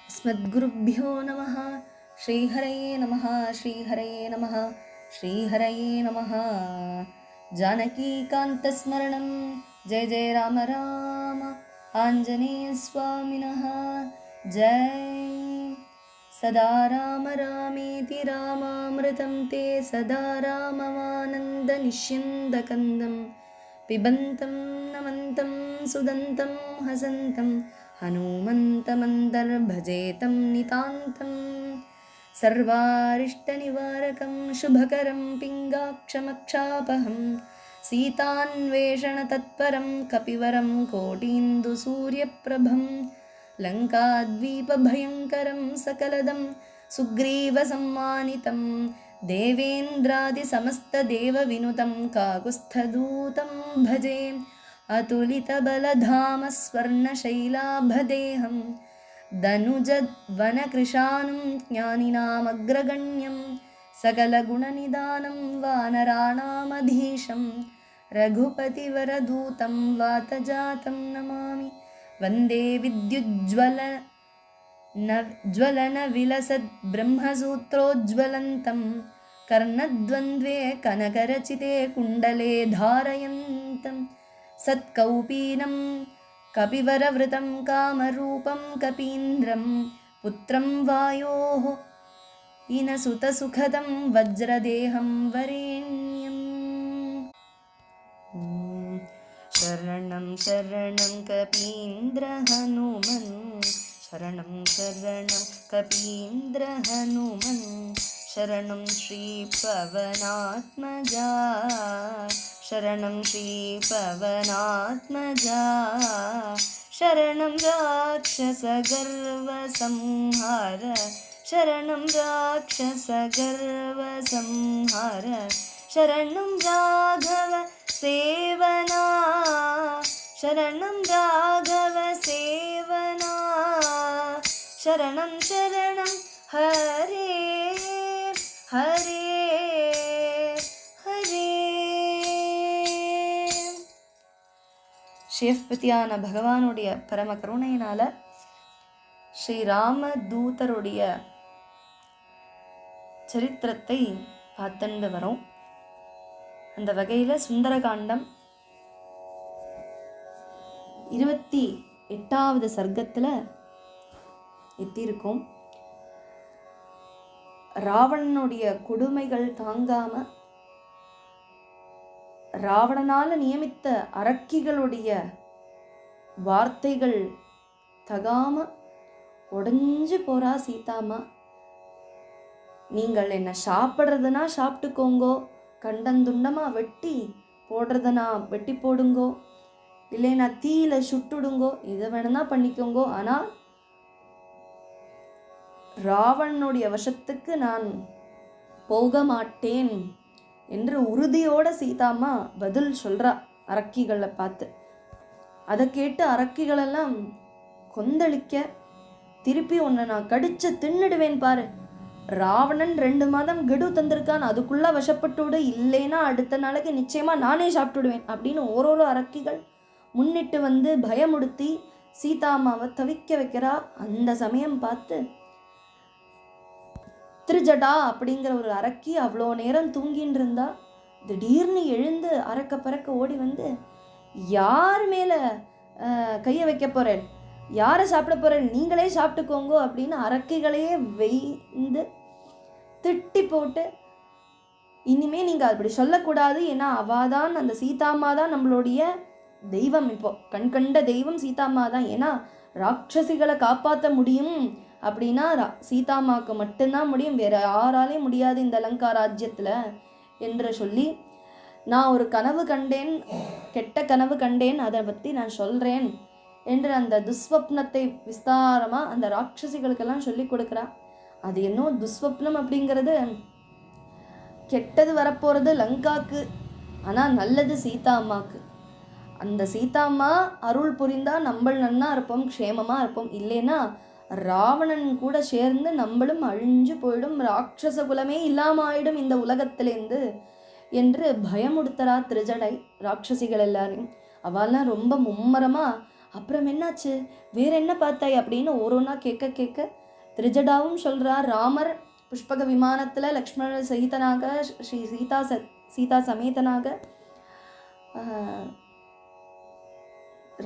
अस्मद्गुरुभ्यो नमः। श्रीहरये नमः। श्रीहरये नमः। श्रीहरये नमः। जानकीकान्तस्मरणं जय जय राम राम आञ्जनेयस्वामिनः जय। सदा राम रामेति रामामृतं ते सदा राममानन्दनिष्यन्दकन्दं पिबन्तं नमन्तं सुदन्तं हसन्तं हनुमन्तमन्दर्भजेतं नितान्तं सर्वारिष्टनिवारकं शुभकरं पिङ्गाक्षमक्षापहं सीतान्वेषणतत्परं कपिवरं कोटीन्दुसूर्यप्रभं लङ्काद्वीपभयङ्करं सकलदं सुग्रीवसम्मानितं देवेन्द्रादिसमस्तदेवविनुतं काकुत्स्थदूतं भजे अतुलितबलधामस्वर्णशैलाभदेहं दनुजवनकृशानुं ज्ञानिनामग्रगण्यं सकलगुणनिदानं वानराणामधीशं रघुपतिवरदूतं वातजातं नमामि वन्दे विद्युज्ज्वलनविलसद्ब्रह्मसूत्रोज्ज्वलन्तं कर्णद्वन्द्वे कनकरचिते कुण्डले धारयन्तं सत्कौपीनं कपिवरवृतं कामरूपं कपीन्द्रं पुत्रं वायोः इनसुतसुखदं वज्रदेहं वरेण्यम्। शरणं शरणं कपीन्द्र हनुमन् शरणं शरणं कपीन्द्र हनुमन् शरणं श्रीपवनात्मजा शरणं श्रीपवनात्मजा शरणं राक्षसगर्वसंहार शरणं राक्षसगर्वसंहार शरणं राघव सेवना शरणं राघव सेवना शरणं शरणं हरे हरे हरे। ஷேஃபதியான பகவானுடைய பரம கருணையினால ஸ்ரீராம தூதருடைய சரித்திரத்தை பார்த்துண்டு வரோம். அந்த வகையில் சுந்தரகாண்டம் 28வது சர்க்கத்தில் எத்திருக்கோம். ராவணனுடைய கொடுமைகள் தாங்காம ராவணனால நியமித்த அரக்கிகளுடைய வார்த்தைகள் தகாம உடைஞ்சு போறா சீதாமா. நீங்கள் என்ன சாப்பிட்றதுனா சாப்பிட்டுக்கோங்கோ, கண்டந்துண்டமாக வெட்டி போடுறதுனா வெட்டி போடுங்கோ, இல்லைன்னா தீயில சுட்டுடுங்கோ, இதை வேணும்னா பண்ணிக்கோங்கோ, ஆனால் ராவணனுடைய வசத்துக்கு நான் போக மாட்டேன் என்று உறுதியோட சீதாமா பதில் சொல்றா அரக்கிகளை பார்த்து. அதை கேட்டு அரக்கிகளெல்லாம் கொந்தளிக்க, திருப்பி உன்னை நான் கடிச்சு தின்னுடுவேன் பாரு, ராவணன் 2 மாதம் கெடு தந்திருக்கான், அதுக்குள்ள வசப்பட்டுவிடு, இல்லைன்னா அடுத்த நாளைக்கு நிச்சயமா நானே சாப்பிட்டுடுவேன் அப்படின்னு ஒரு அரக்கிகள் முன்னிட்டு வந்து பயமுடுத்தி சீதாமாவை தவிக்க வைக்கிறா. அந்த சமயம் பார்த்து திரிஜடா அப்படிங்கிற ஒரு அரக்கி அவ்வளோ நேரம் தூங்கின்னு இருந்தா திடீர்னு எழுந்து அரக்க பறக்க ஓடி வந்து, யார் மேலே கையை வைக்க போறேன், யாரை சாப்பிட போறேன், நீங்களே சாப்பிட்டுக்கோங்க அப்படின்னு அரக்கிகளையே வெய்ந்து திட்டி போட்டு, இனிமே நீங்கள் அப்படி சொல்லக்கூடாது, ஏன்னா அவாதான் அந்த சீதாமா தான் நம்மளுடைய தெய்வம், இப்போ கண்கண்ட தெய்வம் சீதாமா தான், ஏன்னா ராட்சசிகளை காப்பாற்ற முடியும் அப்படின்னா சீதாமாவுக்கு மட்டும்தான் முடியும், வேற யாராலையும் முடியாது இந்த லங்கா ராஜ்யத்தில் என்று சொல்லி, நான் ஒரு கனவு கண்டேன், கெட்ட கனவு கண்டேன், அதை பற்றி நான் சொல்கிறேன் என்று அந்த துஸ்வப்னத்தை விஸ்தாரமாக அந்த ராட்சசிகளுக்கெல்லாம் சொல்லி கொடுக்குறா. அது என்ன துஸ்வப்னம் அப்படிங்கிறது, கெட்டது வரப்போகிறது லங்காக்கு, ஆனால் நல்லது சீதா அம்மாவுக்கு. அந்த சீதா அம்மா அருள் புரிந்தால் நம்ம நன்னா இருப்போம், க்ஷேமமாக இருப்போம், இல்லைன்னா ராவணன் கூட சேர்ந்து நம்மளும் அழிஞ்சு போயிடும், ராட்சச குலமே இல்லாமல் ஆயிடும் இந்த உலகத்திலேருந்து என்று பயமுடுத்துறா திரிஜடை ராட்சசிகள் எல்லாரையும். அவெல்லாம் ரொம்ப மும்மரமாக அப்புறம் என்னாச்சு, வேற என்ன பார்த்தாய் அப்படின்னு ஒருவனா கேட்க கேட்க திரிஜடாவும் சொல்றார், ராமர் புஷ்பக விமானத்துல லக்ஷ்மணர் சகிதனாக ஸ்ரீ சீதா சமேதனாக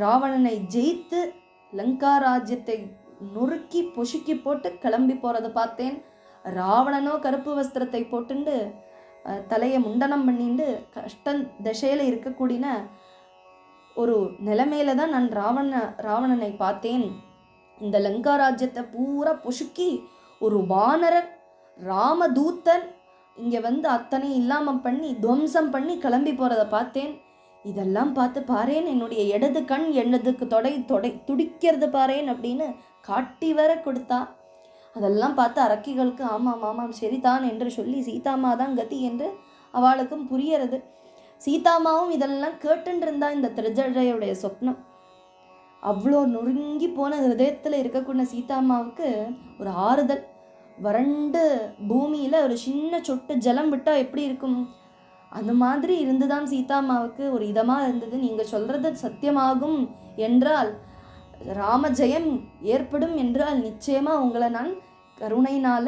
ராவணனை ஜெயித்து லங்கா ராஜ்யத்தை நொறுக்கி பொசுக்கி போட்டு கிளம்பி போறதை பார்த்தேன். ராவணனோ கருப்பு வஸ்திரத்தை போட்டுண்டு தலையை முண்டனம் பண்ணிண்டு கஷ்ட தசையில இருக்கக்கூடிய ஒரு நிலைமையில தான் நான் ராவணனை பார்த்தேன். இந்த லங்கா ராஜ்யத்தை பூரா பொசுக்கி ஒரு வானரர் ராமதூத்தன் இங்க வந்து அத்தனை இல்லாம பண்ணி துவம்சம் பண்ணி கிளம்பி போறதை பார்த்தேன். இதெல்லாம் பார்த்து பாரேன், என்னுடைய இடது கண் என்னதுக்கு தொடை துடிக்கிறது பாரேன் அப்படின்னு காட்டி வர கொடுத்தா. அதெல்லாம் பார்த்து அரக்கிகளுக்கு ஆமாம் ஆமாம் சரிதான் என்று சொல்லி சீதாமா தான் கதி என்று அவளுக்கும் புரியறது. சீதாமாவும் இதெல்லாம் கேட்டுன்னு இருந்தா. இந்த திரிஜடையுடைய சொப்னம் அவ்வளோ நொறுங்கி போன ஹிருதயத்தில் இருக்கக்கூடிய சீதாமாவுக்கு ஒரு ஆறுதல். வறண்டு பூமியில ஒரு சின்ன சொட்டு ஜலம் விட்டா எப்படி இருக்கும், அந்த மாதிரி இருந்துதான் சீதாமாவுக்கு ஒரு இதமா இருந்தது. நீங்க சொல்றது சத்தியமாகும் என்றால், ராமஜெயம் ஏற்படும் என்றால் நிச்சயமா உங்களை நான் கருணையினால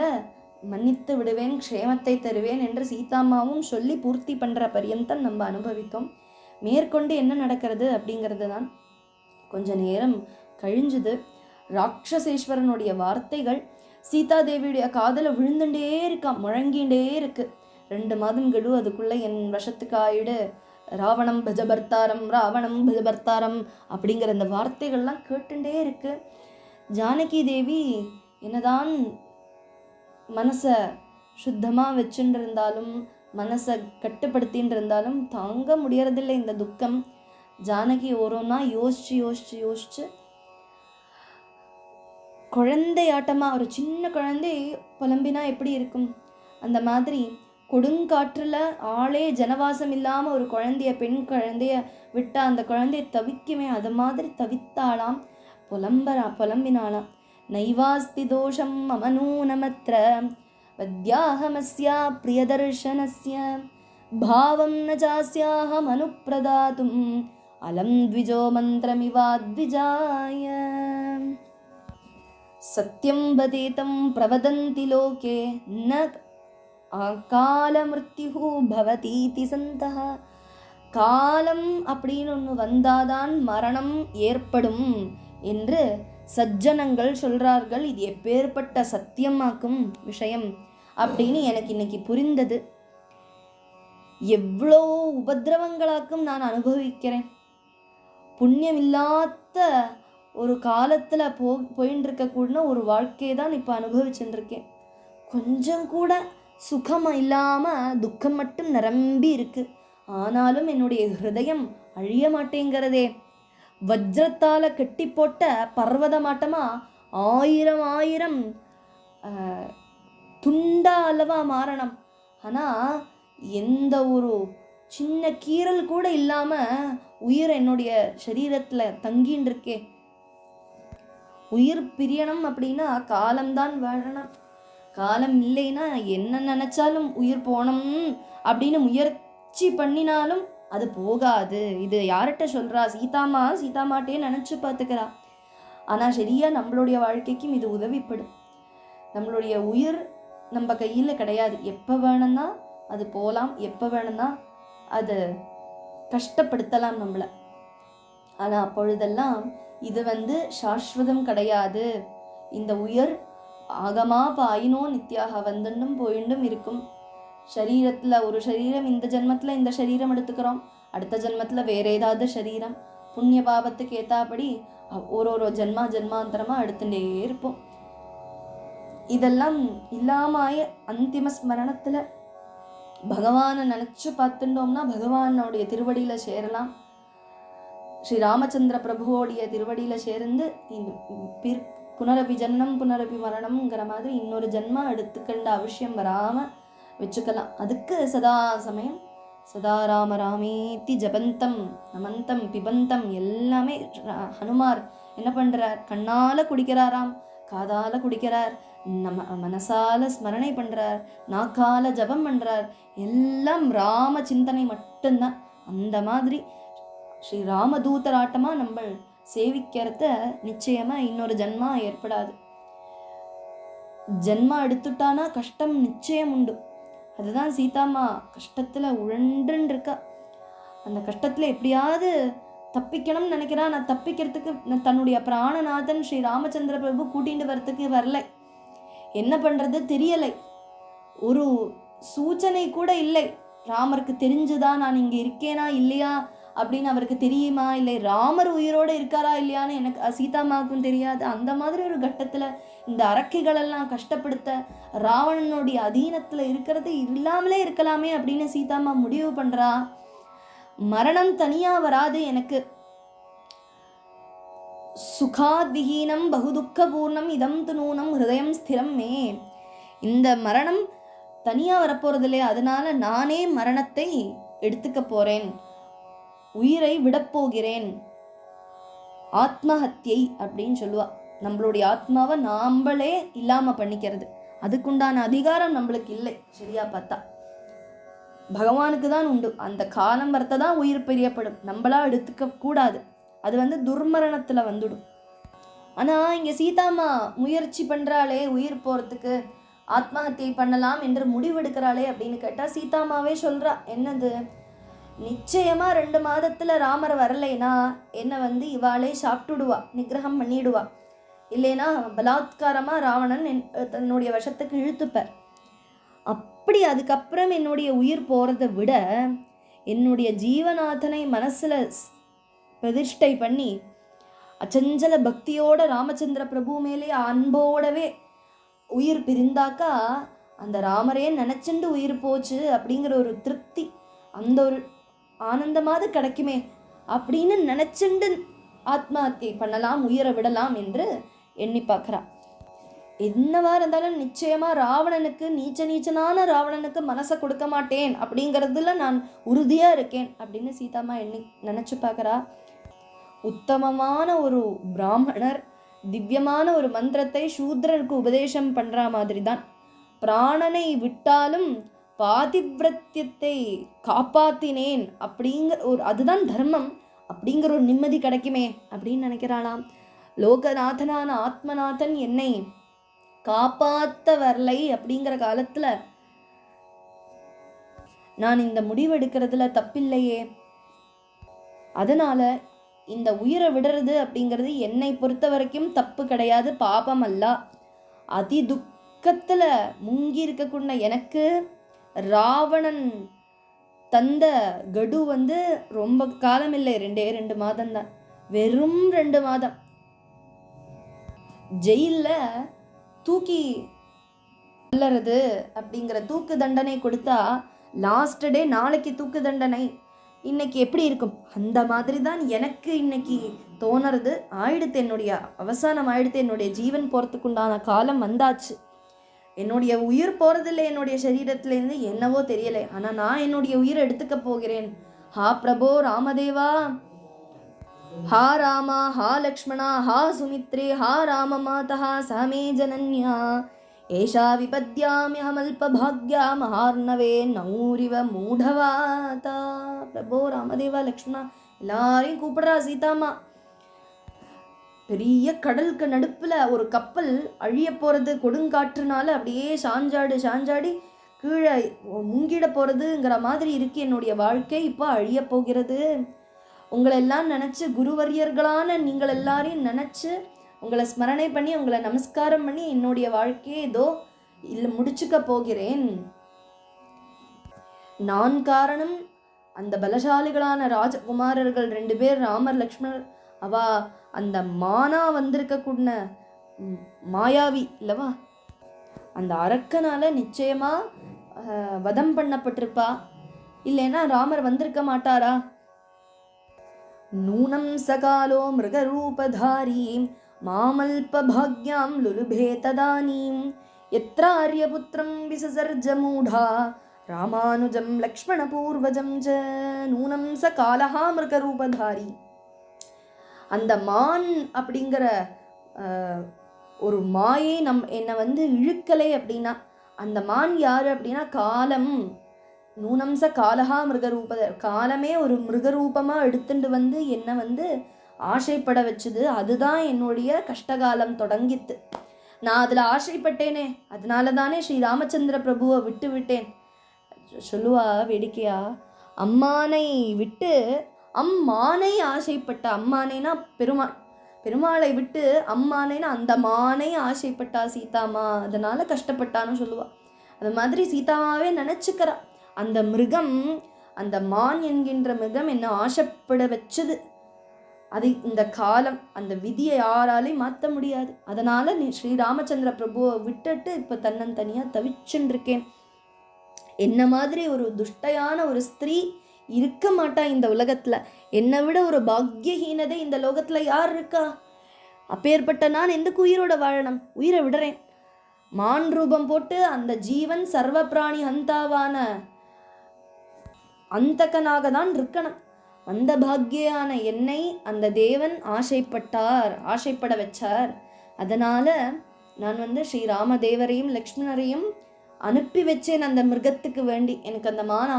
மன்னித்து விடுவேன், க்ஷேமத்தை தருவேன் என்று சீதாமாவும் சொல்லி பூர்த்தி பண்ற பரியந்தம் நம்ம அனுபவித்தோம். மேற்கொண்டு என்ன நடக்கிறது அப்படிங்கிறது தான் கொஞ்ச நேரம் கழிஞ்சுது. ராட்சசேஸ்வரனுடைய வார்த்தைகள் சீதாதேவியுடைய காதல விழுந்துட்டே இருக்கா, முழங்கிண்டே இருக்கு. 2 மாதங்களும் அதுக்குள்ள என் வசத்துக்கு ஆயிடு, ராவணம் பஜபர்த்தாரம் ராவணம் பஜபர்த்தாரம் அப்படிங்கிற அந்த வார்த்தைகள்லாம் கேட்டுட்டே இருக்கு. ஜானகி தேவி என்னதான் மனசை சுத்தமா வச்சுட்டு இருந்தாலும், மனசை கட்டுப்படுத்தின்னு இருந்தாலும் தாங்க முடியறதில்லை இந்த துக்கம். ஜானகி ஒருனா யோசிச்சு யோசிச்சு யோசிச்சு குழந்தையாட்டமா, ஒரு சின்ன குழந்தை புலம்பினா எப்படி இருக்கும் அந்த மாதிரி கொடுங்காற்றுல ஆளே ஜனவாசம் இல்லாம ஒரு குழந்தைய, பெண் குழந்தைய விட்டா அந்த குழந்தைய தவிக்குமே, அது மாதிரி தவித்தாளாம், புலம்பினாளாம். நைவாஸ்தி தோஷம் அமனூனமத்ர வத்யாஹமஸ்யா பிரியதர்ஷனஸ்ய பாவம் ந சாஸ்யாஹம் அனுப்ரதாதும் அலம் த்விஜோ மந்திரமிவாத்விஜாய சத்யம் வதேதம் பிரவதந்தி லோகே ந கால மிருத்யு பவதீதி சந்தஹ. காலம் அப்படின்னு ஒன்று வந்தாதான் மரணம் ஏற்படும் என்று சஜ்ஜனங்கள் சொல்றார்கள். இது எப்பேற்பட்ட சத்தியமாக்கும் விஷயம் அப்படின்னு எனக்கு இன்னைக்கு புரிந்தது. எவ்வளோ உபதிரவங்களாக்கும் நான் அனுபவிக்கிறேன். புண்ணியம் இல்லாத ஒரு காலத்துல போயின்னு இருக்கக்கூடிய ஒரு வாழ்க்கையை தான் இப்போ அனுபவிச்சுட்டு இருக்கேன். கொஞ்சம் கூட சுகம் இல்லாம துக்கம் மட்டும் நிரம்பி இருக்கு. ஆனாலும் என்னுடைய ஹிருதயம் அழிய மாட்டேங்கிறதே. வஜ்ரத்தால கட்டி போட்ட பர்வதமாட்டமா 1000 துண்டா அல்லவா மாறணும். ஆனா எந்த ஒரு சின்ன கீறல் கூட இல்லாம உயிர் என்னுடைய சரீரத்துல தங்கின்னு இருக்கே. உயிர் பிரியணும் அப்படின்னா காலம்தான் வாழணும். காலம் இல்லைன்னா என்ன நினைச்சாலும் உயிர் போனோம் அப்படின்னு முயற்சி பண்ணினாலும் அது போகாது. இது யார்கிட்ட சொல்றா? சீதாமாட்டே நினைச்சு பார்த்துக்கிறா. ஆனா சரியா நம்மளுடைய வாழ்க்கைக்கும் இது உதவிப்படும். நம்மளுடைய உயிர் நம்ம கையில கிடையாது. எப்ப வேணும்னா அது போலாம், எப்ப வேணும்னா அது கஷ்டப்படுத்தலாம் நம்மள. ஆனா அப்பொழுதெல்லாம் இது சாஸ்வதம் கிடையாது. இந்த உயிர் ஆகமா பாயினோ நித்தியாக வந்துண்டும் போயிண்டும் இருக்கும். சரீரத்துல ஒரு சரீரம், இந்த ஜென்மத்துல இந்த சரீரம் எடுத்துக்கிறோம், அடுத்த ஜென்மத்துல வேற ஏதாவது சரீரம், புண்ணிய பாவத்துக்கு ஏத்தாப்படி ஒரு ஜென்மாந்தரமா எடுத்துட்டே இருப்போம். இதெல்லாம் இல்லாமாய அந்திம ஸ்மரணத்துல பகவானை நினைச்சு பார்த்துட்டோம்னா பகவானுடைய திருவடியில சேரலாம். ஸ்ரீ ராமச்சந்திர பிரபுவோடைய திருவடியில சேர்ந்து புனரபி ஜன்னம் புனரபி மரணம்ங்கிற மாதிரி இன்னொரு ஜென்மா எடுத்துக்கண்ட அவசியம் வராம வச்சுக்கலாம். அதுக்கு சதா சமயம் சதா ராம ராமேதி ஜபந்தம் நமந்தம் பிபந்தம் எல்லாமே ஹனுமார் என்ன பண்றார்? கண்ணால குடிக்கிறாராம், காதால குடிக்கிறார், மனசால ஸ்மரணை பண்றார், நாக்கால ஜபம் பண்றார். எல்லாம் ராம சிந்தனை மட்டும்தான். அந்த மாதிரி ஸ்ரீ ராமதூதராட்டமா நம்ம சேவிக்கிறத நிச்சயமா இன்னொரு ஜன்மா ஏற்படாது. ஜன்மா எடுத்துட்டானா கஷ்டம் நிச்சயம் உண்டு. அதுதான் சீதாமா கஷ்டத்துல உழன்றுன்னு இருக்கா. அந்த கஷ்டத்துல எப்படியாவது தப்பிக்கணும்னு நினைக்கிறா. நான் தப்பிக்கிறதுக்கு தன்னுடைய பிராணநாதன் ஸ்ரீ ராமச்சந்திர பிரபு கூட்டிட்டு வரத்துக்கு வரலை. என்ன பண்றது தெரியலை. ஒரு சூச்சனை கூட இல்லை. ராமருக்கு தெரிஞ்சுதான் நான் இங்க இருக்கேனா இல்லையா அப்படின்னு அவருக்கு தெரியுமா, இல்லை ராமர் உயிரோட இருக்காரா இல்லையான்னு எனக்கு சீதாமாவுக்கும் தெரியாது. அந்த மாதிரி ஒரு கட்டத்துல இந்த அரக்கைகள் எல்லாம் கஷ்டப்படுத்த ராவணனுடைய அதீனத்துல இருக்கிறது இல்லாமலே இருக்கலாமே அப்படின்னு சீதாமா முடிவு பண்றா. மரணம் தனியா வராது எனக்கு. சுகாத் விஹீனம் பகுதுக்க பூர்ணம் இதம் துணூனம் ஹிருதயம் ஸ்திரம் மே. இந்த மரணம் தனியா வரப்போறது இல்லையா, அதனால நானே மரணத்தை எடுத்துக்க போறேன், உயிரை விடப்போகிறேன். ஆத்மஹத்யை அப்படின்னு சொல்லுவா. நம்மளுடைய ஆத்மாவை நாம்பளே இல்லாம பண்ணிக்கிறது. அதுக்குண்டான அதிகாரம் நம்மளுக்கு இல்லை. சரியா பார்த்தா பகவானுக்கு தான் உண்டு. அந்த காலம் வரத்தான் உயிர் பிரியப்படும், நம்மளா எடுத்துக்க கூடாது. அது துர்மரணத்துல வந்துடும். ஆனா இங்க சீதாமா முயற்சி பண்றாளே உயிர் போறதுக்கு, ஆத்மஹத்தியை பண்ணலாம் என்று முடிவெடுக்கிறாளே அப்படின்னு கேட்டா சீதாமாவே சொல்றா. என்னது, நிச்சயமா 2 மாதத்துல ராமர் வரலைனா என்ன இவாளே சாப்பிட்டுடுவா, நிகிரகம் பண்ணிடுவா. இல்லைனா பலாத்காரமா ராவணன் தன்னுடைய வசத்துக்கு இழுத்துப்பார். அப்படி அதுக்கப்புறம் என்னுடைய உயிர் போறதை விட என்னுடைய ஜீவநாதனை மனசுல பிரதிஷ்டை பண்ணி அச்சஞ்சல பக்தியோட ராமச்சந்திர பிரபு மேலே அன்போடவே உயிர் பிரிந்தாக்கா அந்த ராமரே நினைச்சுண்டு உயிர் போச்சு அப்படிங்கிற ஒரு திருப்தி, அந்த ஒரு ஆனந்தமாவது கிடைக்குமே அப்படின்னு நினைச்சுண்டு ஆத்மஹத்தியை பண்ணலாம், உயிரை விடலாம் என்று எண்ணி பார்க்கிறா. என்னவா இருந்தாலும் நிச்சயமா ராவணனுக்கு நீச்சனான ராவணனுக்கு மனசை கொடுக்க மாட்டேன் அப்படிங்கிறதுல நான் உறுதியா இருக்கேன் அப்படின்னு சீதாமா நினைச்சு பார்க்கிறா. உத்தமமான ஒரு பிராமணர் திவ்யமான ஒரு மந்திரத்தை சூத்ரனுக்கு உபதேசம் பண்ற மாதிரி தான். பிராணனை விட்டாலும் பாதிவிரத்தியத்தை காப்பாத்தினேன் அப்படிங்கிற ஒரு, அதுதான் தர்மம் அப்படிங்கிற ஒரு நிம்மதி கிடைக்குமே அப்படின்னு நினைக்கிறாளாம். லோகநாதனான ஆத்மநாதன் என்னை காப்பாத்த வரலை அப்படிங்கிற காலத்துல நான் இந்த முடிவெடுக்கிறதுல தப்பில்லையே. அதனால இந்த உயிரை விடுறது அப்படிங்கிறது என்னை பொறுத்த வரைக்கும் தப்பு கிடையாது, பாபம் அல்ல. அதி துக்கத்துல முங்கி இருக்கக்கூடிய எனக்கு ராவணன் தந்த கடு ரொம்ப காலம் இல்லை, 2 மாதம் தான், வெறும் 2 மாதம். ஜெயில தூக்கி கொல்லறது அப்படிங்கிற தூக்கு தண்டனை கொடுத்தா லாஸ்ட் டே நாளைக்கு தூக்கு தண்டனை, இன்னைக்கு எப்படி இருக்கும் அந்த மாதிரி தான் எனக்கு இன்னைக்கு தோணுறது. ஆயிடுத்து, என்னுடைய அவசானம் ஆயிடுத்து, என்னுடைய ஜீவன் போறதுக்குண்டான காலம் வந்தாச்சு. என்னுடைய உயிர் போறதில்லை என்னுடைய சரீரத்திலேருந்து, என்னவோ தெரியலை. ஆனா நான் என்னுடைய உயிரை எடுத்துக்க போகிறேன். ஹா பிரபோ ராமதேவா, ஹா ராமா, ஹா லக்ஷ்மணா, ஹா சுமித்ரே, ஹா ராம மாதா சமே ஜனன்யா, ஏஷா விபத்யாமியமல்பபாக்யா மகார்ணவே நௌரிவ மூடவாதா. பிரபோ ராமதேவா லக்ஷ்மணா எல்லாரையும் கூப்பிடுறா சீதாமா. பெரிய கடலுக்கு நடுப்புல ஒரு கப்பல் அழிய போறது, கொடுங்காற்றுனால அப்படியே சாஞ்சாடி கீழே முங்கிட போறதுங்கிற மாதிரி இருக்கு என்னுடைய வாழ்க்கை. இப்போ அழிய போகிறது. உங்களை எல்லாம் நினைச்சு, குருவரியர்களான நீங்கள் எல்லாரையும் நினைச்சு உங்களை ஸ்மரணை பண்ணி உங்களை நமஸ்காரம் பண்ணி என்னுடைய வாழ்க்கையை ஏதோ இல்லை முடிச்சுக்க போகிறேன். நான் காரணம். அந்த பலசாலிகளான ராஜகுமாரர்கள் 2 பேர், ராமர் லக்ஷ்மணர், அவா அந்த மானா வந்திருக்கக்கூடிய மாயாவி இல்லவா, அந்த அரக்கனால நிச்சயமா வதம் பண்ணப்பட்டிருப்பா. இல்லைன்னா ராமர் வந்திருக்க மாட்டாரா? நூனம் சகாலோ மிருகரூபதாரி மாமல்பபாக்யாம் லுலுபே ததானீம் யத்ர ஆர்யபுத்ரம் விசசர்ஜ மூடா ராமானுஜம் லக்ஷ்மண பூர்வஜம் ஜ நூனம் சகாலஹா மிருகரூபதாரி. அந்த மான் அப்படிங்கிற ஒரு மாயை என்னை இழுக்கலை அப்படின்னா, அந்த மான் யாரு அப்படின்னா காலம். நூனம்ச காலஹா மிருகரூப, காலமே ஒரு மிருகரூபமா எடுத்துட்டு என்னை ஆசைப்பட வச்சுது. அதுதான் என்னுடைய கஷ்டகாலம் தொடங்கித்து. நான் அதில் ஆசைப்பட்டேனே, அதனால தானே ஸ்ரீ ராமச்சந்திர பிரபுவை விட்டு விட்டேன். சொல்லுவா வேடிக்கையா, அம்மானை விட்டு அம்மானை ஆசைப்பட்ட. அம்மானைனா பெருமாள், பெருமாளை விட்டு அம்மானைனா அந்த மானை ஆசைப்பட்டா சீதாமா, அதனால கஷ்டப்பட்டான்னு சொல்லுவா. அது மாதிரி சீதாமாவே நினச்சிக்கிறா. அந்த மிருகம், அந்த மான் என்கின்ற மிருகம் என்ன ஆசைப்பட வச்சது. அது இந்த காலம், அந்த விதியை யாராலையும் மாற்ற முடியாது. அதனால நீ ஸ்ரீ ராமச்சந்திர பிரபுவை விட்டுட்டு இப்போ தன்னந்தனியாக தவிச்சுன்னு இருக்கேன். என்ன மாதிரி ஒரு துஷ்டையான ஒரு ஸ்திரீ இருக்க மாட்டா இந்த உலகத்தில். என்னை விட ஒரு பாக்யஹீனதை இந்த லோகத்தில் யார் இருக்கா? அப்பேற்பட்ட நான் எந்த உயிரோட வாழணும்? உயிரை விடுறேன். மான் ரூபம் போட்டு அந்த ஜீவன் சர்வ பிராணி ஹந்தாவான அந்தகனாக தான் இருக்கணும். அந்த பாக்யான என்னை அந்த தேவன் ஆசைப்பட வச்சார். அதனால நான் ஸ்ரீராமதேவரையும் லக்ஷ்மணரையும் அனுப்பி வச்சேன் அந்த மிருகத்துக்கு வேண்டி. எனக்கு அந்த மான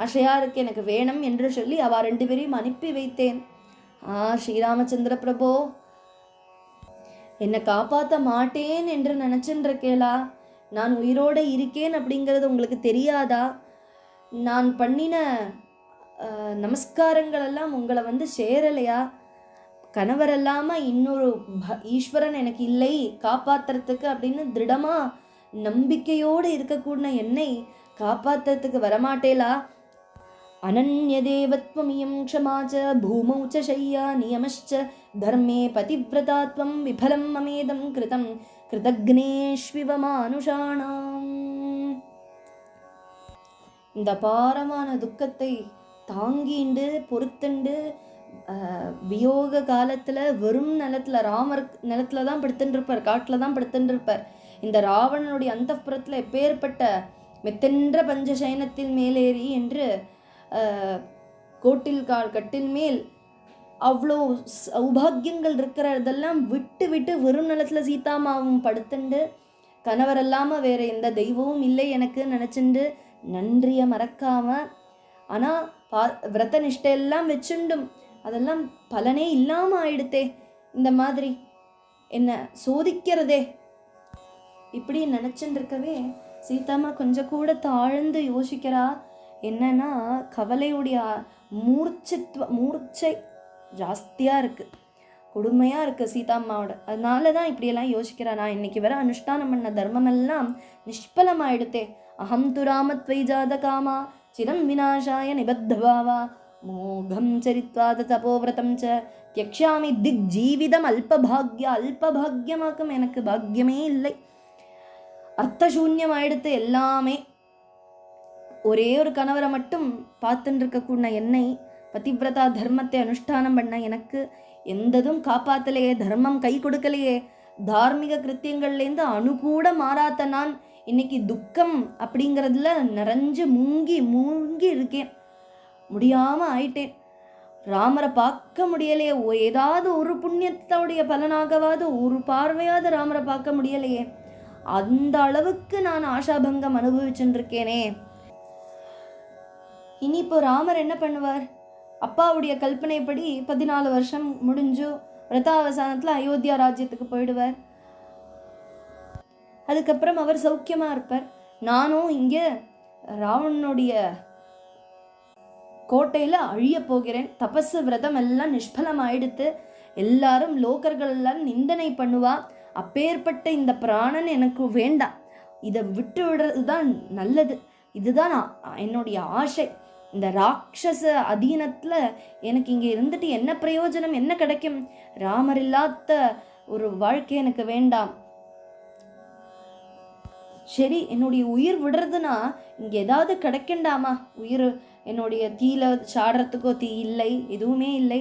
ஆசையா இருக்கு, எனக்கு வேணும் என்று சொல்லி அவ 2 பேரையும் அனுப்பி வைத்தேன். ஸ்ரீராமச்சந்திர பிரபோ, என்னை காப்பாற்ற மாட்டேன் என்று நினச்சின்னு இருக்கேளா? நான் உயிரோடு இருக்கேன் அப்படிங்கிறது உங்களுக்கு தெரியாதா? நான் பண்ணின நமஸ்காரங்கள் எல்லாம் உங்களை சேரலையா? கணவர் இல்லாமல் இன்னொரு ஈஸ்வரன் எனக்கு இல்லை காப்பாற்றுறதுக்கு அப்படின்னு திருடமாக நம்பிக்கையோடு இருக்கக்கூடிய என்னை காப்பாற்றுறதுக்கு வரமாட்டேலா? அனன்ய தேவத்வமியம் க்ஷமாச்ச பூமௌ ச ஷய்யா நியமश्च தர்மே பதிவ்ரதாத்வம் விபலம் மமேதம் கிருதம் கிருதக்னேஷ்விவ மானுஷாணாம். இந்த பாரமான துக்கத்தை தாங்கிண்டு பொறுத்துண்டு வியோக காலத்தில் வெறும் ராமர் நிலத்தில் தான் படுத்துட்டு இருப்பார், காட்டில் தான் படுத்துட்டு இருப்பார். இந்த ராவணனுடைய அந்தப்புறத்தில் எப்பேற்பட்ட மெத்தென்ற பஞ்சசயனத்தின் மேலேறி என்று கட்டில் மேல் அவ்வளோ சௌபாகியங்கள் இருக்கிறதெல்லாம் விட்டு விட்டு வெறும் நிலத்தில் சீதாமாவும் படுத்துண்டு, கணவர் இல்லாமல் வேறு எந்த தெய்வமும் இல்லை எனக்கு நினச்சிண்டு நன்றியை மறக்காமல், ஆனால் விரத நிஷ்டையெல்லாம் வச்சுண்டும் அதெல்லாம் பலனே இல்லாமல் ஆயிடுத்தே, இந்த மாதிரி என்ன சோதிக்கிறதே, இப்படி நினச்சின்னு இருக்கவே சீதாமா கொஞ்சம் கூட தாழ்ந்து யோசிக்கிறா. என்னன்னா கவலையுடைய மூர்ச்சை ஜாஸ்தியாக இருக்குது, கொடுமையாக இருக்குது சீதாம்மாவோட. அதனால தான் இப்படியெல்லாம் யோசிக்கிறா. நான் இன்னைக்கு வர அனுஷ்டானம் பண்ண தர்மமெல்லாம் நிஷ்பலமாயிடுத்தே. அஹம் து ராமத்வை ஜாத காமா சிரம் விநாசாய நிபத்தபாவா மோகம் சரித்வாத தபோவிரதம் ச தியக்ஷாமி திக் ஜீவிதம் அல்பபாகியமாக்கும். எனக்கு பாக்கியமே இல்லை, அர்த்தசூன்யமாயிடுத்து எல்லாமே. ஒரே ஒரு கணவரை மட்டும் பார்த்துட்டு இருக்கக்கூடிய என்னை பதிவிரதா தர்மத்தை அனுஷ்டானம் பண்ண எனக்கு எந்ததும் காப்பாத்தலையே, தர்மம் கை கொடுக்கலையே, தார்மிக கிருத்தியங்கள்லேருந்து அணுகூட மாறாத்த நான் இன்னைக்கு துக்கம் அப்படிங்கிறதுல நிறைஞ்சு மூங்கி இருக்கேன். முடியாமல் ஆயிட்டேன். ராமரை பார்க்க முடியலையே, ஏதாவது ஒரு புண்ணியத்தோடைய பலனாகவாது ஒரு பார்வையாவது ராமரை பார்க்க முடியலையே. அந்த அளவுக்கு நான் ஆஷாபங்கம் அனுபவிச்சுருக்கேனே. இனி இப்போ ராமர் என்ன பண்ணுவார்? அப்பாவுடைய கல்பனைப்படி 14 வருஷம் முடிஞ்சு விரதாவசானத்தில் அயோத்தியா ராஜ்யத்துக்கு போயிடுவார். அதுக்கப்புறம் அவர் சௌக்கியமாக இருப்பார். நானும் இங்கே ராவணனுடைய கோட்டையில் அழிய போகிறேன். தபசு விரதம் எல்லாம் நிஷ்பலமாயிடுத்து. எல்லாரும் லோக்கர்கள் எல்லாம் நிந்தனை பண்ணுவா. அப்பேற்பட்ட இந்த பிராணன் எனக்கு வேண்டாம், இதை விட்டு விடுறது தான் நல்லது. இதுதான் என்னுடைய ஆசை. இந்த ராட்சச அதீனத்தில் எனக்கு இங்கே இருந்துட்டு என்ன பிரயோஜனம், என்ன கிடைக்கும்? ராமர் இல்லாத ஒரு வாழ்க்கை எனக்கு வேண்டாம். சரி, என்னுடைய உயிர் விடுறதுன்னா இங்கே ஏதாவது கிடைக்கண்டாமா? உயிர் என்னுடைய தீயில சாடுறதுக்கோ தீ இல்லை, எதுவுமே இல்லை.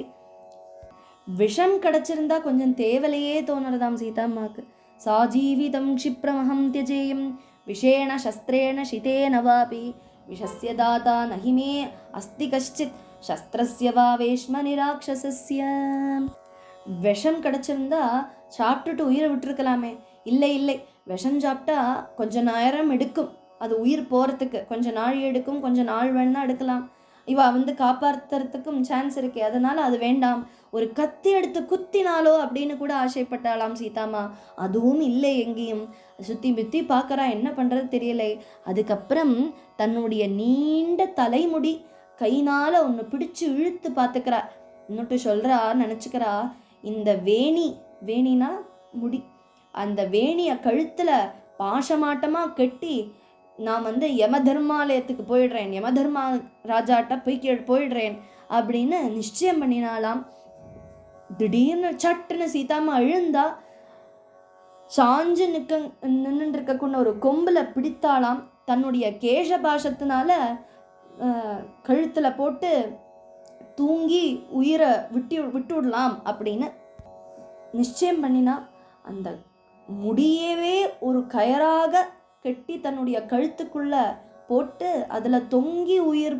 விஷம் கிடச்சிருந்தா கொஞ்சம் தேவலையே தோணுறதாம் சீதாம்மாக்கு. சாஜீவிதம் க்ஷிப்ரமஹம் தியஜேயம் விஷேண சஸ்திரேண சிதேன வாபி விஷஸ்ய தாத்தா நஹிமே அஸ்தி கஷ்டித் சஸ்திரஸ்ய வா வேஷ்ம நிராக்ஷசஸ்ய. விஷம் கிடச்சிருந்தா சாப்பிட்டுட்டு உயிரை விட்டுருக்கலாமே. இல்லை, விஷம் சாப்பிட்டா கொஞ்ச நேரம் எடுக்கும், அது உயிர் போகிறதுக்கு கொஞ்சம் நாள் எடுக்கும், கொஞ்சம் நாள் வேணா எடுக்கலாம். இவ வந்து காப்பாற்றுறதுக்கும் சான்ஸ் இருக்கே, அதனால அது வேண்டாம், ஒரு கத்தி எடுத்து குத்தினாலோ அப்படின்னு கூட ஆசைப்பட்டாலாம் சீதாமா. அதுவும் இல்லை எங்கேயும். சுற்றி புத்தி பார்க்குறா, என்ன பண்ணுறது தெரியலை. அதுக்கப்புறம் தன்னுடைய நீண்ட தலைமுடி கையினால் ஒன்று பிடிச்சு இழுத்து பார்த்துக்கிறா. இன்னொட்டு சொல்கிறா, நினச்சிக்கிறா, இந்த வேணினா முடி, அந்த வேணியை கழுத்தில் பாசமாட்டமாக கட்டி நான் வந்து யம தர்மாலயத்துக்கு போயிடுறேன், யம தர்மா ராஜாட்ட போயிடுறேன் அப்படின்னு நிச்சயம் பண்ணினாலாம். திடீர்னு சட்டுன்னு சீதாமா எழுந்தா, சாஞ்சு நின்றுட்டு இருக்கக்குள்ள ஒரு கொம்புல பிடித்தாலாம். தன்னுடைய கேச பாசத்தினால கழுத்தில் போட்டு தூங்கி உயிரை விட்டுடலாம் அப்படின்னு நிச்சயம் பண்ணினா. அந்த முடியவே ஒரு கயராக கட்டி தன்னுடைய கழுத்துக்குள்ள போட்டு அதில் தொங்கி உயிர்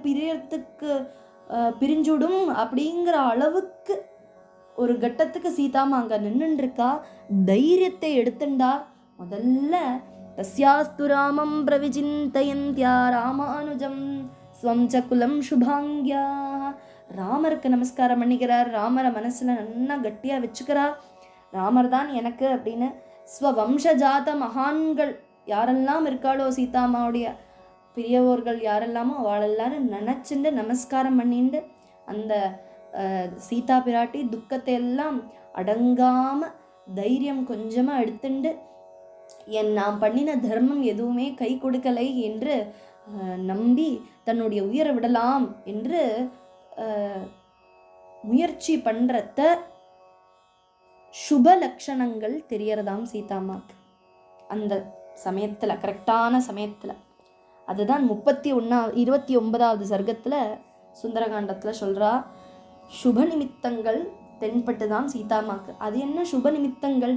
பிரிஞ்சுடும் அப்படிங்கிற அளவுக்கு ஒரு கட்டத்துக்கு சீதாமா அங்கே நின்றுருக்கா. தைரியத்தை எடுத்துண்டா. முதல்ல தஸ்யாஸ்து ராமம் பிரவிஜிந்தயந்தியா ராமானுஜம் ஸ்வம் சகுலம் சுபாங்கியா. ராமருக்கு நமஸ்காரம் பண்ணிக்கிறார். ராமரை மனசில் நல்லா கட்டியாக வச்சுக்கிறா. ராமர் தான் எனக்கு அப்படின்னு. ஸ்வவம்சஜாத மகான்கள் யாரெல்லாம் இருக்காளோ, சீதாமாவுடைய பெரியவர்கள் யாரெல்லாமோ அவளெல்லாரும் நினச்சிண்டு நமஸ்காரம் பண்ணிண்டு அந்த சீதா பிராட்டி துக்கத்தை எல்லாம் அடங்காமல் தைரியம் கொஞ்சமாக எடுத்துண்டு நாம் பண்ணின தர்மம் எதுவுமே கை கொடுக்கலை என்று நம்பி தன்னுடைய உயிரை விடலாம் என்று முயற்சி பண்ணுறத சுப லட்சணங்கள் தெரியறதாம் சீதாமாக்கு அந்த சமயத்தில், கரெக்டான சமயத்தில். அதுதான் 29வது சர்க்கத்தில் சுந்தரகாண்டத்தில் சொல்கிறா. சுப நிமித்தங்கள் தென்பட்டு தான் சீதாமாக்கு. அது என்ன சுப நிமித்தங்கள்?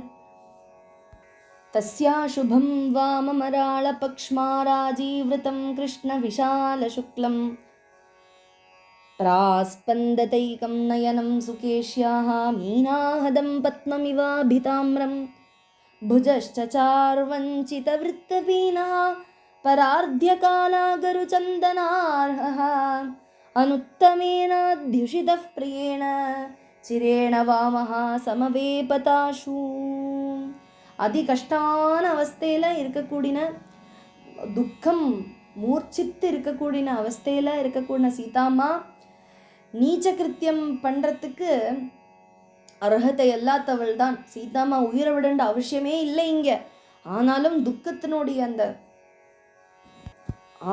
தஸ்யா சுபம் வாமமராள பக்ஷ்மா ராஜீவ்ருதம் கிருஷ்ண விஷால சுக்லம் பிராஸ்பந்ததைகம் நயனம் சுகேஷ்யாஹ மீனாஹதம் பத்மமிவாபிதாம்ரம் भुजश्चचार्वञ्चितवृत्तवीनः परार्ध्यकालागरुचन्दनार्हः अनुत्तमेनाद्युषितः प्रियेण चिरेण वामः समवेपताशु. அதி கஷ்டான அவஸ்தையில் இருக்கக்கூடிய, துக்கம் மூர்ச்சித்து இருக்கக்கூடிய அவஸ்தையில் இருக்கக்கூடிய சீதாமா நீச்ச கிருத்தியம் பண்ணுறதுக்கு அர்ஹத்தை எல்லாத்தவள் தான். சீதாமா உயிரை விடண்ட அவசியமே இல்லை இங்கே. ஆனாலும் துக்கத்தினுடைய அந்த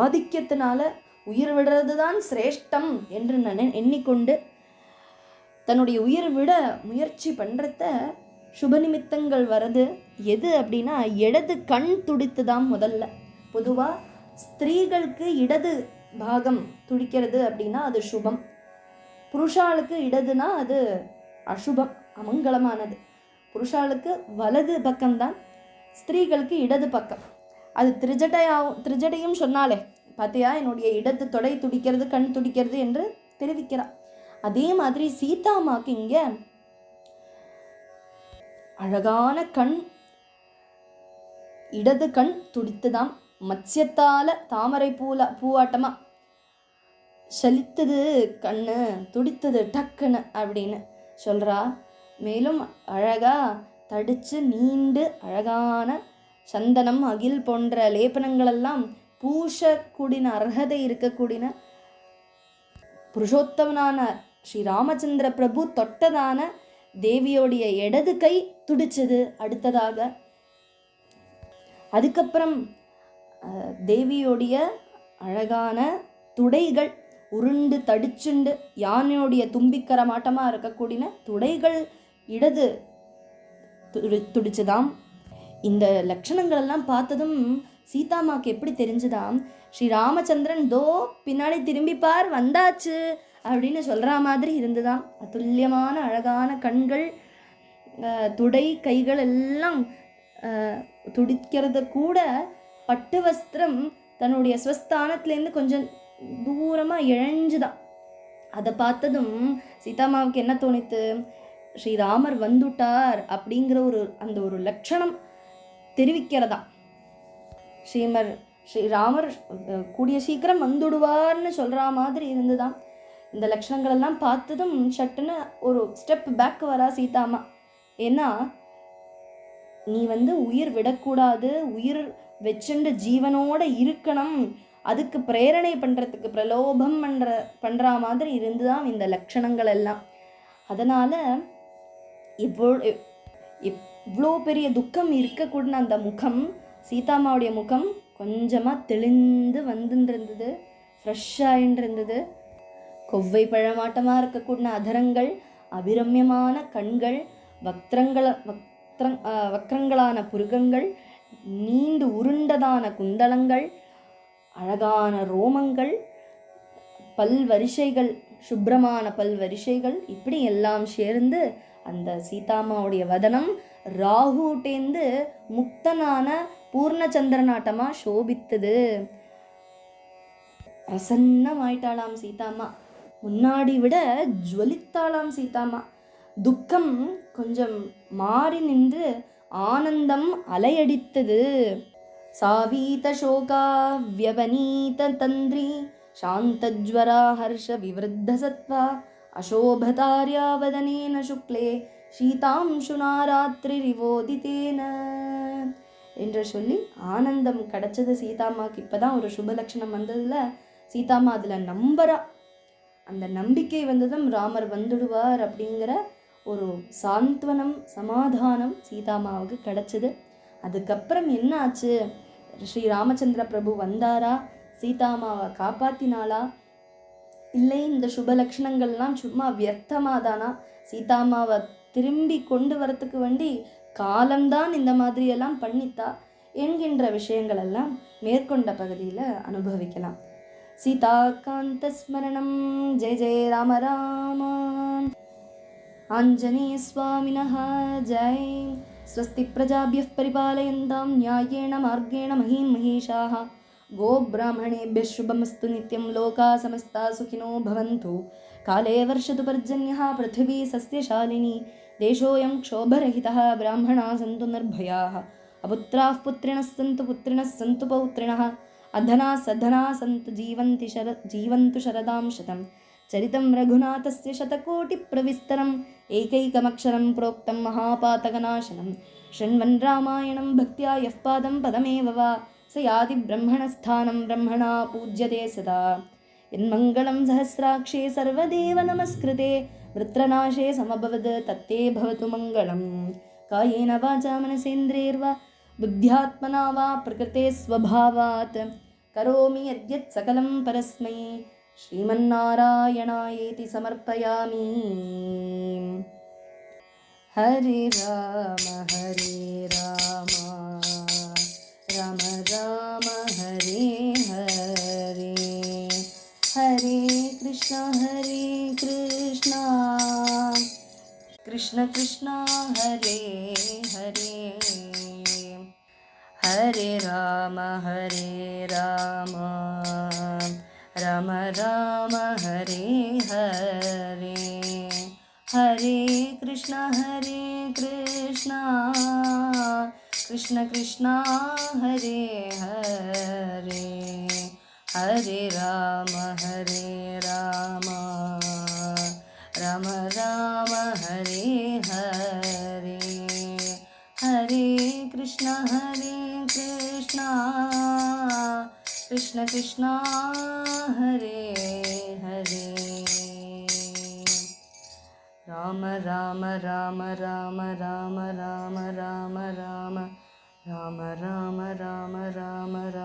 ஆதிக்கத்தினால உயிர் விடுறது தான் சிரேஷ்டம் என்று எண்ணிக்கொண்டு தன்னுடைய உயிர் விட முயற்சி பண்ணுறத சுப நிமித்தங்கள் வருது. எது அப்படின்னா, இடது கண் துடித்து தான் முதல்ல. பொதுவாக ஸ்திரீகளுக்கு இடது பாகம் துடிக்கிறது அப்படின்னா அது சுபம். புருஷாளுக்கு இடதுனா அது அசுபம், அமங்கலமானது. புருஷாளுக்கு வலது பக்கம்தான், ஸ்திரீகளுக்கு இடது பக்கம். அது திரிஜடையும் சொன்னாலே பார்த்தியா, என்னுடைய இடது தொடை துடிக்கிறது, கண் துடிக்கிறது என்று தெரிவிக்கிறார். அதே மாதிரி சீதாமாக்கு இங்கே அழகான கண், இடது கண் துடித்துதான். மத்யத்தால தாமரை பூவாட்டமா சலித்தது கண்ணு, துடித்தது டக்குன்னு அப்படின்னு சொல்கிறா. மேலும் அழகா தடித்து நீண்டு அழகான சந்தனம் அகில் போன்ற லேபனங்களெல்லாம் பூசக்கூடின அர்ஹதை இருக்கக்கூடின புருஷோத்தமனான ஸ்ரீ ராமச்சந்திர பிரபு தொட்டதான தேவியோடைய இடது கை துடிச்சது அடுத்ததாக. அதுக்கப்புறம் தேவியோடைய அழகான துடைகள் உருண்டு தடிச்சுண்டு யானையோடைய தும்பிக்கர மாட்டமாக இருக்கக்கூடிய துடைகள் இடது துடிச்சுதாம். இந்த லட்சணங்கள் எல்லாம் பார்த்ததும் சீதாமாக்கு எப்படி தெரிஞ்சுதாம், ஸ்ரீ ராமச்சந்திரன் தோ பின்னாடி திரும்பிப்பார் வந்தாச்சு அப்படின்னு சொல்கிற மாதிரி இருந்துதான். அதுல்யமான அழகான கண்கள், துடை கைகள் எல்லாம் துடிக்கிறது கூட. பட்டு வஸ்திரம் தன்னுடைய ஸ்வஸ்தானத்துலேருந்து கொஞ்சம் தூரமாக இழஞ்சுதான். அதை பார்த்ததும் சீதாமாவுக்கு என்ன தோணித்து, ஸ்ரீராமர் வந்துட்டார் அப்படிங்கிற அந்த ஒரு லட்சணம் தெரிவிக்கிறதா. ஸ்ரீராமர் கூடிய சீக்கிரம் வந்துடுவார்னு சொல்கிற மாதிரி இருந்துதான். இந்த லக்ஷணங்களெல்லாம் பார்த்ததும் சட்டுன்னு ஒரு ஸ்டெப் பேக் வரா சீதாமா. ஏன்னா நீ உயிர் விடக்கூடாது, உயிர் வச்சுண்டு ஜீவனோட இருக்கணும், அதுக்கு பிரேரணை பண்ணுறதுக்கு பிரலோபம் பண்ணுற மாதிரி இருந்துதான் இந்த லக்ஷணங்கள் எல்லாம். அதனால் இவ்வளோ பெரிய துக்கம் இருக்கக்கூடிய அந்த முகம், சீதாமாவுடைய முகம் கொஞ்சமாக தெளிந்து வந்துருந்தது, ஃப்ரெஷ்ஷாயின்னு இருந்தது. கொவ்வை பழமாட்டமாக இருக்கக்கூடிய அதரங்கள், அபிரம்யமான கண்கள், வக்ரங்களான புருகங்கள், நீண்டு உருண்டதான குந்தலங்கள், அழகான ரோமங்கள், பல்வரிசைகள், சுப்ரமான பல்வரிசைகள், இப்படி எல்லாம் சேர்ந்து அந்த சீதாமாவுடைய வதனம் ராகுட்டேந்து முக்தனான பூர்ணச்சந்திரநாட்டமாக சோபித்தது. பிரசன்னமாயிட்டாளாம் சீதாமா. முன்னாடி விட ஜுவலித்தாளாம் சீதாமா. துக்கம் கொஞ்சம் மாறி நின்று ஆனந்தம் அலையடித்தது. சாவீத சோகா வியவனீத தந்திரி சாந்தஜ்வரா ஹர்ஷ விவருத்த சத்வா அசோபதார்யாவதனேன சுக்லே சீதாம்சுனா ராத்திரி ரிவோதிதேன என்று சொல்லி ஆனந்தம் கிடைச்சது சீதாமாக்கு. இப்போதான் ஒரு சுபலட்சணம் வந்ததில் சீதாமா அதில் நம்புறா. அந்த நம்பிக்கை வந்ததும் ராமர் வந்துடுவார் அப்படிங்கிற ஒரு சாந்த்வனம், சமாதானம் சீதாமாவுக்கு கிடைச்சது. அதுக்கப்புறம் என்ன ஆச்சு? ஸ்ரீ ராமச்சந்திர பிரபு வந்தாரா? சீதாமாவை காப்பாத்தினாளா? இல்லை இந்த சுபலக்ஷணங்கள்லாம் சும்மா வியர்த்தமாதானா? சீதாமாவை திரும்பி கொண்டு வரத்துக்கு வேண்டி காலம்தான் இந்த மாதிரியெல்லாம் பண்ணித்தா என்கின்ற விஷயங்கள் எல்லாம் மேற்கொண்ட பகுதியில் அனுபவிக்கலாம். சீதாகாந்த ஸ்மரணம். ஜெய ஜெய ராம ராம. ஆஞ்சநேய ஸ்வாமினஹ ஜெய். ஸ்வஸ்தி பிரஜாபியः परिपालयन्तां न्यायेन मार्गेण महीं महिषाः. गोब्राह्मणेभ्यः शुभमस्तु नित्यं. लोकाः समस्ताः सुखिनो भवन्तु. काले वर्षतु पर्जन्यः पृथिवी सस्यशालिनी. देशोऽयं क्षोभरहितः. ब्राह्मणाः सन्तु निर्भयाः. अपुत्राः पुत्रिणः सन्तु पुत्रिणः सन्तु पौत्रिणः. अधनाः सधनाः सन्तु जीवन्तु शरदां शतम्. चरितं रघुनाथस्य शतकोटिप्रविस्तरम्. एकैकमक्षरं प्रोक्तं महापातकनाशनं. शृण्वन् रामायणं भक्त्या यः पादं पदमेव वा स याति ब्रह्मणस्थानं. ब्रह्मणा पूज्यते सदा. यन्मङ्गलं सहस्राक्षे सर्वदेव नमस्कृते. वृत्रनाशे समभवद् तत्ते भवतु मङ्गलं. कायेन वाचा मनसेन्द्रियैर्वा बुद्ध्यात्मना वा प्रकृते स्वभावात् करोमि यद्यत् सकलं परस्मै श्रीमन्नारायणायेति समर्पयामि. हरे राम राम राम हरे हरे. हरे कृष्णा कृष्ण कृष्ण हरे हरे. हरे राम राम राम हरे हरे. हरे कृष्ण कृष्ण कृष्ण हरे हरे. हरे राम राम राम हरे हरे. हरे कृष्ण कृष्ण कृष्ण हरे हरे. राम राम राम राम राम राम राम राम राम राम राम राम राम राम.